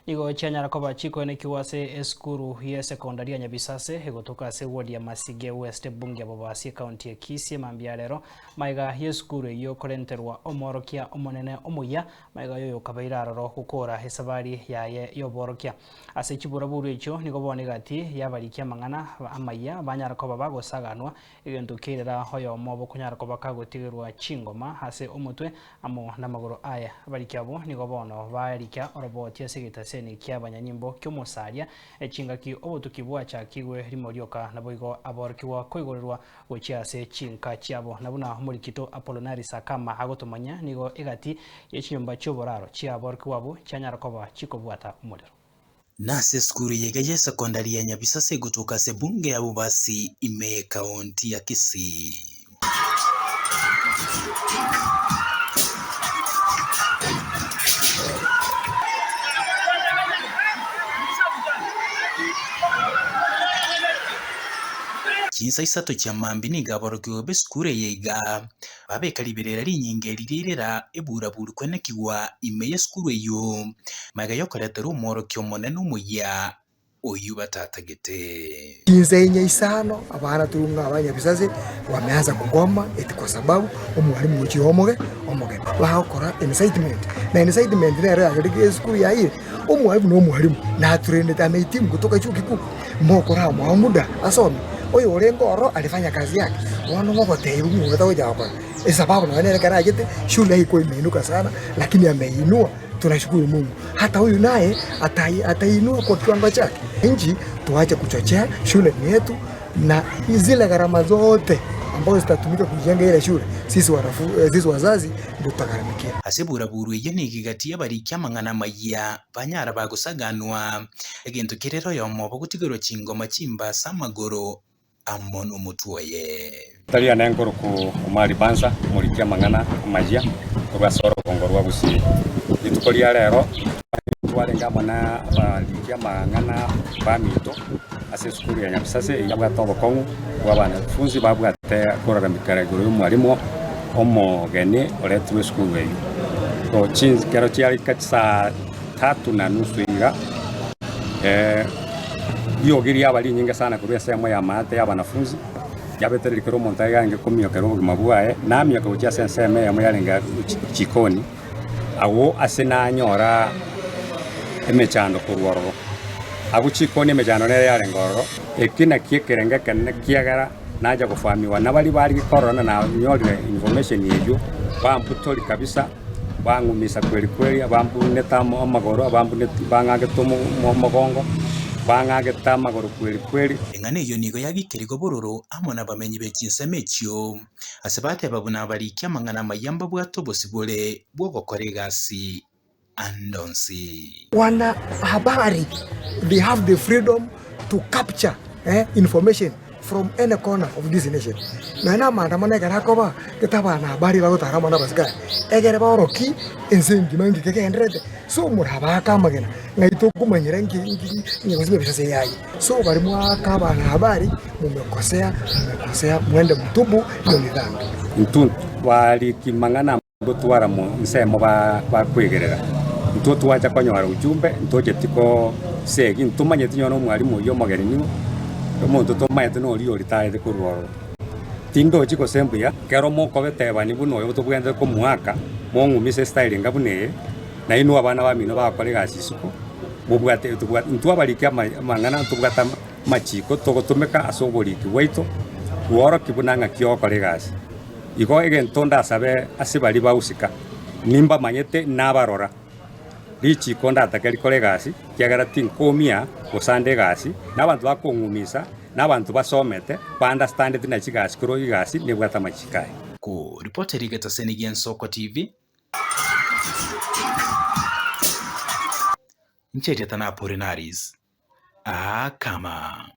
Nigo chanyara koba chiko ene kiwase eskuru ya sekondari ya Nyabisase egotoka se ward ya Masige West bunge babasi county ya Kisii mambiarero maiga yeskuru yo korenterwa omorokia omonene omuya maiga yo kabaira roro gukora hesabari yaye yoborokia ase kibura buru echo nigo bone gati yabarikia mangana amaya banyara koba bagosaganwa egento kirera hoyo mobo kunyara koba kagotigerwa chingoma ase omutwe amo namagoro aya barikiabo nigo bono barikia oroboti asigita ni kia banyanyimbo kyomosaria echingaki obutuki bwachakigwe rimorioka naboigo aborkiwa koigorerwa gochiase chinka chiabo nabuna murikito Apollonari Sakama agotomanya nigo egati yechinyomba choboraro chiaborkiwabo chanyara koba chikobwata umurero nase skuru yegeye sekondari ya Nyabisase gutuka se bunge ya Bubasi ime kaunti ya Kisii. Kinsa isato kya mambi ni gaborokiwe beskure yega babekaliberera linyingeri lirera eburaburu kwenekigwa imeye skuru eyo magayo koretero umorokyo monene umuya oyu batatagete kinsa yenye isano abana turunga abanyabisase wameanza kugoma eti kwa sababu umwalimu uchihomoge bahakora incitement na incitement rero yagerege skuru ya ile umwalimu no mwalimu na trained amehitimu kutoka chuo kikuu mokora muda asome oyo orengoro alifanya kazi yake wana mwote irumu ngataoja hapa sababu na nene kana jete shule haiko imeinuka sana lakini ameinua tunashukuru Mungu hata huyu naye atainua kwa kiwango chake nchi tuache kuchochea shule yetu na zile gharama zote ambazo zitatumika kujenga ile shule sisi wazazi ndio tutagaramikia asebura buru yene gigatia bari kyamangana maya banyara bagusaganwa egento kirero yomo gutigero chingoma chimba samagoro amono mutuoye talia nengoro ku umari banza muri kyamangana maya kubasoro kongorwa gusi itukolia rero twarenga mona kyamangana bamito ase skuru ya Nyabisase yabwatobo kongu wabana funzi babwate korora mikaraguru y'umwarimu omogene oretwe skuru eyo to chinzi kero cyari katsa 3:30 iga yogiri abali nyinga sana kubya semo ya mate y'abanafunzi yabetere kero montaga yange komyo kero mabwae namyo ko cya senseme ya moyalenga chikoni awo asena nyora emechando kurworo aguchikoni emechando nere yale ngoro ekina kiekerenga kana kiagara naja kufahamiwa nabali bali corona na nyore information yeyo bambutoli kabisa bangumisa kweli abambu netamo amagoro abambu netibangage tomo mogongo bangage tamagoro kweli engane yo nigo yagikirigo bororo amona bamenyi bekinsemekyo asebate babuna bali kyamangana mayamba bwato bosibole bwogokoregasi andonsi wana habari they have the freedom to capture information from any corner of this nation na maandamano garakoba kitabana habari bago taramana basga egere boroki ensengi mangi kekenderete so muraba kamagena ngaito kumanyira ngibasibe bishase yayi so bari mwaka bana habari mumekosea mwende mtubu ndio nidhambi mtu wali kimangana gutwara mu nsemo ba kwegerera mtu wacha konyora ujumbe ntoje tiko segi ntumanye tinyono mwalimu yo mageni niwo omuntu tomaete no rio ritaete kurworo tindo chiko sembuya kero moko beteba ni buno yo tubwende ko mwaka mongumise style ngabune na inu abana bamino bakorega sisuko mubwate ntu abalikia mangana tubwata machiko togotumeka asogoriki waito woro kibunanga kyokoregasi igo egentonda sabe asibali bausika nimba manyete nabarora richi konda takeli kolegasi kiagara tinkomia osande gasi nabantu bakongumisa nabantu basomete ba understand tina chigasi kuro igasi nebwata machikai ku reporter igeta Senigen Soko TV Nchete tana Apollinaris kama